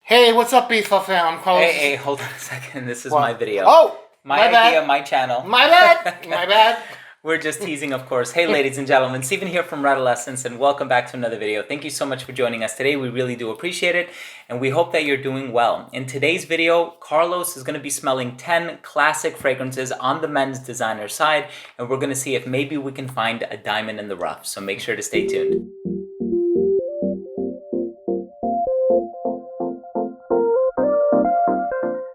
Hey, what's up, Baseball fam? I'm Carlos. Hey, hold on a second. This is my video. Oh, my idea, my channel. My bad. My bad. We're just teasing, of course. Hey, ladies and gentlemen, Steven here from Redolessence, and welcome back to another video. Thank you so much for joining us today. We really do appreciate it, and we hope that you're doing well. In today's video, Carlos is going to be smelling 10 classic fragrances on the men's designer side, and we're going to see if maybe we can find a diamond in the rough. So make sure to stay tuned.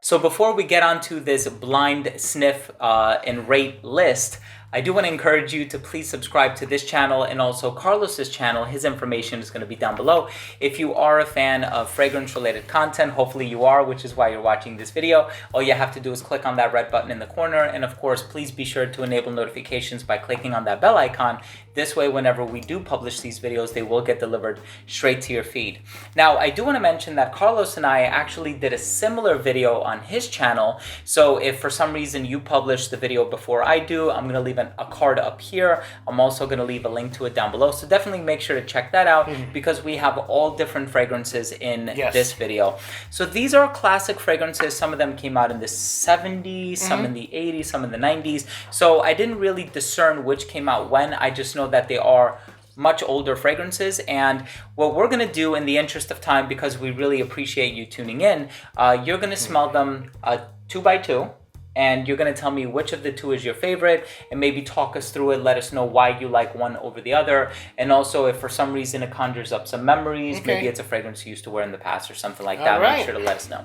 So before we get onto this blind sniff and rate list, I do want to encourage you to please subscribe to this channel and also Carlos's channel. His information is going to be down below. If you are a fan of fragrance related content, hopefully you are, which is why you're watching this video. All you have to do is click on that red button in the corner. And of course, please be sure to enable notifications by clicking on that bell icon. This way, whenever we do publish these videos, they will get delivered straight to your feed. Now, I do want to mention that Carlos and I actually did a similar video on his channel. So if for some reason you publish the video before I do, I'm going to leave a card up here. I'm also going to leave a link to it down below. So definitely make sure to check that out because we have all different fragrances in this video. So these are classic fragrances. Some of them came out in the 70s, some in the 80s, some in the 90s. So I didn't really discern which came out when. I just know that they are much older fragrances, and what we're going to do in the interest of time, because we really appreciate you tuning in, you're going to smell them 2 by 2, and you're going to tell me which of the two is your favorite and maybe talk us through it. Let us know why you like one over the other, and also if for some reason it conjures up some memories, maybe it's a fragrance you used to wear in the past or something like that. Make sure to let us know.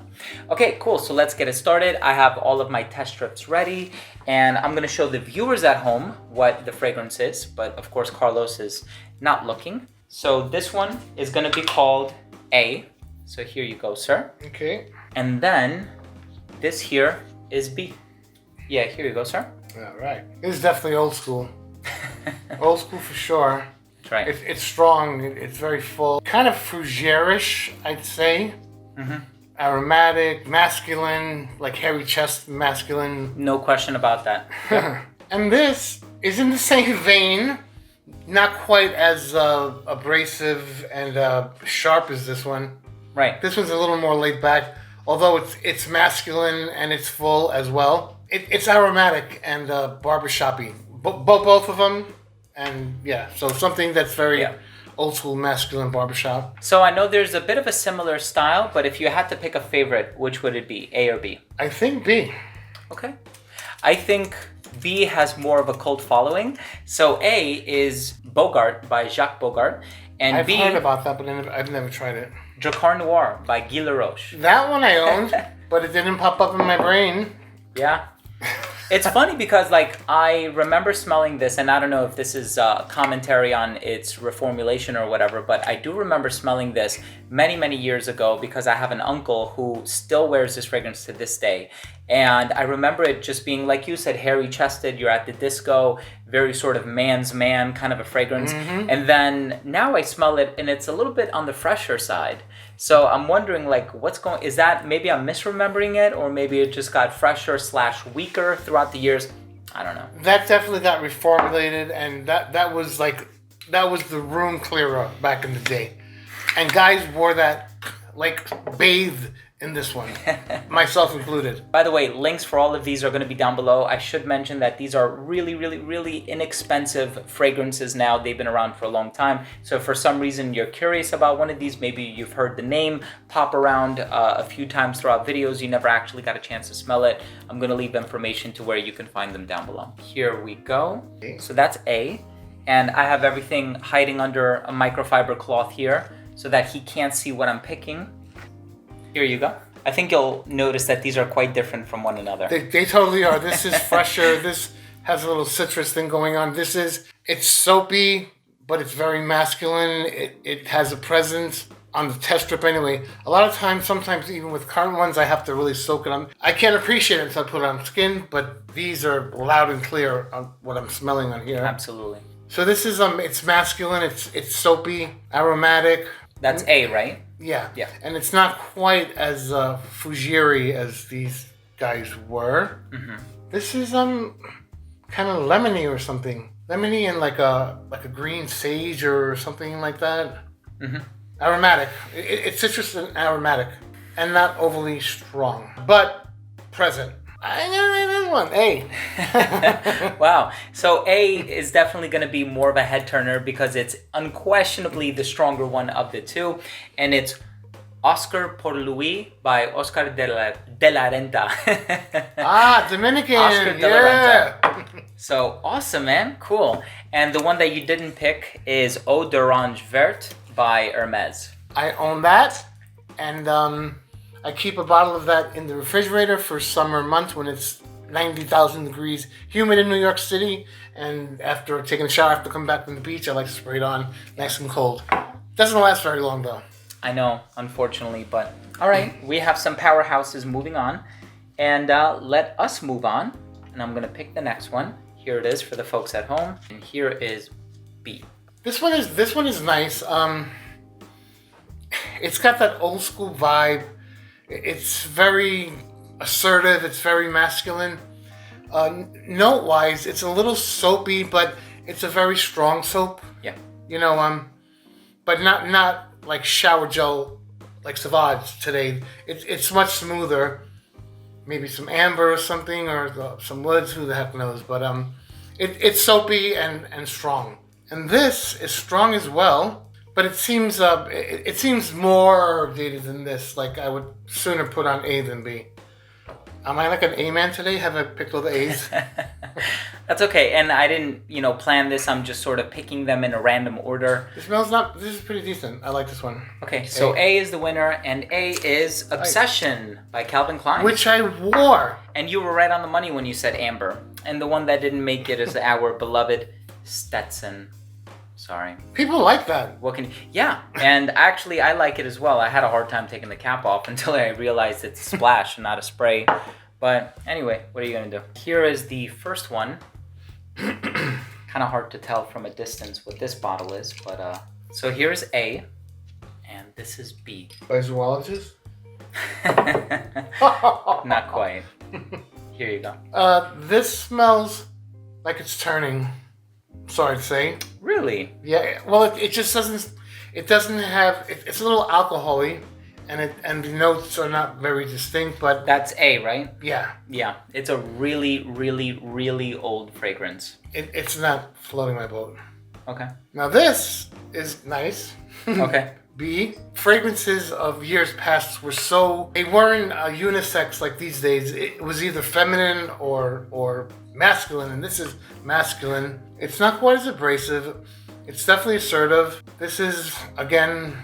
Okay, cool. So let's get it started. I have all of my test strips ready, and I'm going to show the viewers at home what the fragrance is, but of course Carlos is not looking. So this one is going to be called A. So here you go, sir. Okay. And then this here is B. Yeah, here you go, sir. All right. This is definitely old school. Old school for sure. That's right. It's strong. It's very full. Kind of fougere-ish, I'd say. Aromatic, masculine, like hairy chest masculine. No question about that. And this is in the same vein. Not quite as abrasive and sharp as this one. Right. This one's a little more laid back, although it's masculine and it's full as well. It's aromatic and barbershoppy, both of them, and yeah, so something that's very old school masculine barbershop. So I know there's a bit of a similar style, but if you had to pick a favorite, which would it be, A or B? I think B. Okay. I think B has more of a cult following. So A is Bogart by Jacques Bogart, and I've B, heard about that, but I've never tried it. Dracar Noir by Guy Laroche. That one I owned, but it didn't pop up in my brain. Yeah. It's funny because like I remember smelling this, and I don't know if this is commentary on its reformulation or whatever, but I do remember smelling this many years ago because I have an uncle who still wears this fragrance to this day. And I remember it just being, like you said, hairy chested, you're at the disco, very sort of man's man kind of a fragrance. And then now I smell it and it's a little bit on the fresher side. So I'm wondering like is that maybe I'm misremembering it, or maybe it just got fresher / weaker throughout the years? I don't know. That definitely got reformulated, and that was the room clearer back in the day. And guys wore that like bathed in this one, myself included. By the way, links for all of these are going to be down below. I should mention that these are really inexpensive fragrances now. They've been around for a long time. So if for some reason you're curious about one of these, maybe you've heard the name pop around a few times throughout videos, you never actually got a chance to smell it, I'm going to leave information to where you can find them down below. Here we go. So that's A. And I have everything hiding under a microfiber cloth here so that he can't see what I'm picking. Here you go. I think you'll notice that these are quite different from one another. They totally are. This is fresher. This has a little citrus thing going on. It's soapy, but it's very masculine. It has a presence on the test strip anyway. A lot of times, sometimes even with current ones, I have to really soak it on. I can't appreciate it until I put it on skin, but these are loud and clear on what I'm smelling on here. Absolutely. So this is it's masculine. It's soapy, aromatic. That's A, right? Yeah. Yeah. And it's not quite as fougere as these guys were. This is kind of lemony or something. Lemony and like a green sage or something like that. Aromatic. It's citrus and aromatic. and not overly strong, but present. I know this one, A. Wow. So A is definitely going to be more of a head turner because it's unquestionably the stronger one of the two, and it's Oscar por Louis by Oscar de la Renta. Dominican. Oscar de la yeah. Renta. So awesome, man. Cool. And the one that you didn't pick is Eau d'Orange Verte by Hermes. I own that, and I keep a bottle of that in the refrigerator for summer months when it's 90,000 degrees humid in New York City, and after taking a shower, after coming back from the beach, I like to spray it on nice and cold. Doesn't last very long though. I know, unfortunately, but all right, we have some powerhouses moving on, and let us move on, and I'm gonna pick the next one. Here it is for the folks at home, and here is B. This one is nice. It's got that old school vibe. It's very assertive. It's very masculine. Note-wise, it's a little soapy, but it's a very strong soap. Yeah. You know, but not like shower gel like Sauvage today. It's much smoother. Maybe some amber or something, or some woods. Who the heck knows? But it's soapy and strong. And this is strong as well. But it seems more dated than this. Like I would sooner put on A than B. Am I like an A man today? Have I picked all the A's? That's okay. And I didn't, plan this. I'm just sort of picking them in a random order. This is pretty decent. I like this one. Okay, so A is the winner, and A is Obsession by Calvin Klein. Which I wore. And you were right on the money when you said amber. And the one that didn't make it is our beloved Stetson. Sorry. People like that. Yeah, and actually I like it as well. I had a hard time taking the cap off until I realized it's a splash and not a spray. But anyway, what are you going to do? Here is the first one. Kind of hard to tell from a distance what this bottle is, but so here's A, and this is B. By zoologists? Not quite. Here you go. This smells like it's turning. Sorry to say. Really? Yeah. Well, it just doesn't. It doesn't have. It's a little alcoholy, and the notes are not very distinct. But that's A, right? Yeah. Yeah. It's a really, really, really old fragrance. It's not floating my boat. Okay. Now this is nice. Okay. B. Fragrances of years past they weren't unisex like these days. It was either feminine or masculine, and this is masculine. It's not quite as abrasive. It's definitely assertive. This is, again,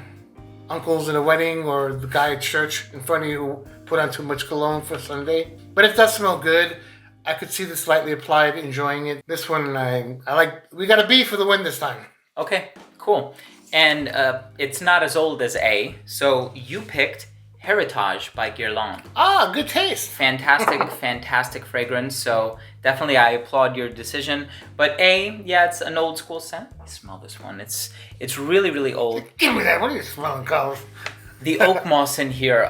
uncles in a wedding or the guy at church in front of you who put on too much cologne for Sunday. But it does smell good. I could see this lightly applied, enjoying it. This one, I like. We got a B for the win this time. Okay, cool. And it's not as old as A, so you picked Heritage by Guerlain. Ah, good taste. Fantastic, fantastic fragrance. So definitely I applaud your decision. But A, yeah, it's an old school scent. Smell this one. It's really, really old. Give me that. What are you smelling, Carlos? The oak moss in here,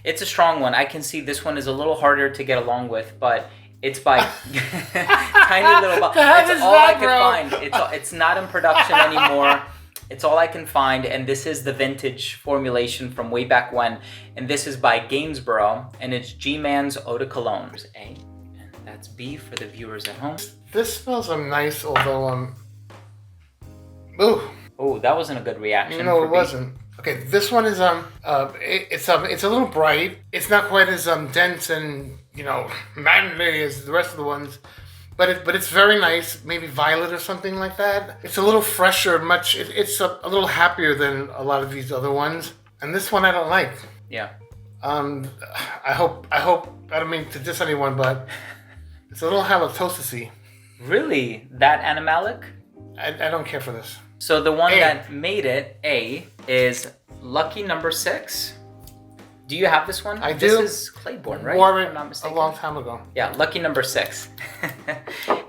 it's a strong one. I can see this one is a little harder to get along with, but it's by tiny little bottle. It's all I can find. It's not in production anymore. It's all I can find, and this is the vintage formulation from way back when, and this is by Gainsboro, and it's G-Man's Eau de Cologne. A, and that's B for the viewers at home. This smells nice, although ooh. Oh, that wasn't a good reaction. No, it wasn't. Okay, this one is it's a little bright. It's not quite as dense and manly as the rest of the ones. But it's very nice, maybe violet or something like that. It's a little fresher, it's a little happier than a lot of these other ones. And this one I don't like. Yeah. I hope I don't mean to diss anyone, but it's a little halitosis-y. Really? That animalic? I don't care for this. So the one that made it, A, is Lucky Number 6. Do you have this one? I do. This is Claiborne, right? Wore If it I'm not mistaken. a long time ago. Yeah, Lucky Number 6.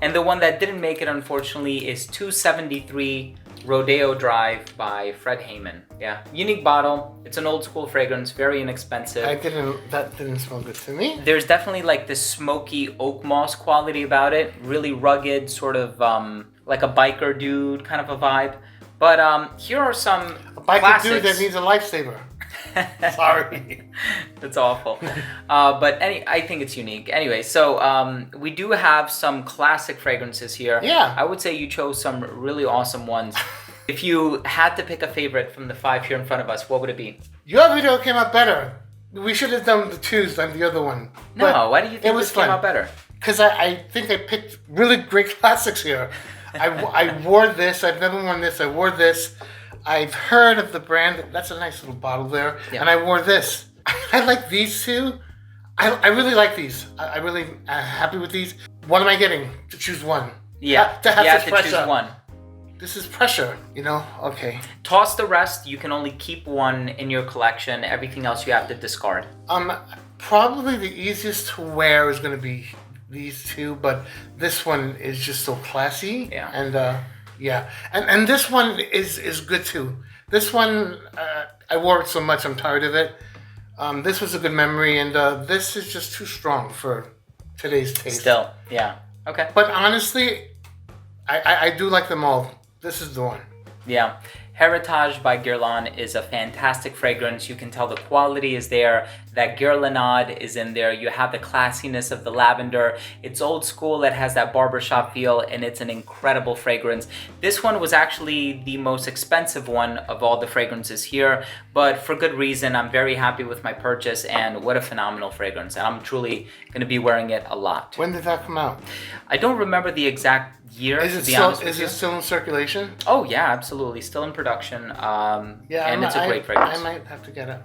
And the one that didn't make it, unfortunately, is 273 Rodeo Drive by Fred Heyman. Yeah, unique bottle. It's an old school fragrance, very inexpensive. That didn't smell good to me. There's definitely like this smoky oak moss quality about it. Really rugged, sort of like a biker dude kind of a vibe. But here are some A biker classics. dude that needs a lifesaver. Sorry. That's awful. But I think it's unique. Anyway, so we do have some classic fragrances here. Yeah. I would say you chose some really awesome ones. If you had to pick a favorite from the 5 here in front of us, what would it be? Your video came out better. We should have done the 2s than the other one. No, why do you think this came out better? Because I think I picked really great classics here. I wore this. I've never worn this. I wore this. I've heard of the brand. That's a nice little bottle there. Yeah. And I wore this. I like these 2. I really like these. I really am happy with these. What am I getting? To choose one. Yeah, to have you have to pressure. choose one. This is pressure, you know? Okay. Toss the rest. You can only keep one in your collection. Everything else you have to discard. Probably the easiest to wear is going to be these 2, but this one is just so classy. Yeah. And yeah. And this one is good too. This one, I wore it so much, I'm tired of it. This was a good memory, and this is just too strong for today's taste. Still, yeah. Okay. But honestly, I do like them all. This is the one. Yeah. Heritage by Guerlain is a fantastic fragrance. You can tell the quality is there. That Guerlainade is in there. You have the classiness of the lavender. It's old school. It has that barbershop feel, and it's an incredible fragrance. This one was actually the most expensive one of all the fragrances here, but for good reason. I'm very happy with my purchase, and what a phenomenal fragrance. And I'm truly going to be wearing it a lot. When did that come out? I don't remember the exact year, is it still in circulation? Oh yeah, absolutely, still in production. Yeah, and it's a great fragrance. I might have to get it.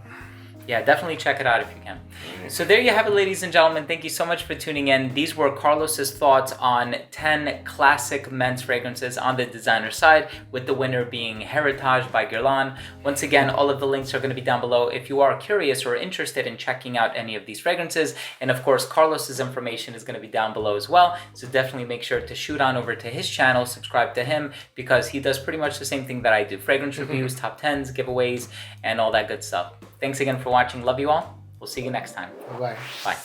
Yeah, definitely check it out if you can. So there you have it, ladies and gentlemen. Thank you so much for tuning in. These were Carlos's thoughts on 10 classic men's fragrances on the designer side, with the winner being Heritage by Guerlain. Once again, all of the links are going to be down below if you are curious or interested in checking out any of these fragrances. And of course, Carlos's information is going to be down below as well. So definitely make sure to shoot on over to his channel, subscribe to him, because he does pretty much the same thing that I do. Fragrance reviews, top 10s, giveaways, and all that good stuff. Thanks again for watching. Love you all. We'll see you next time. Bye. Bye.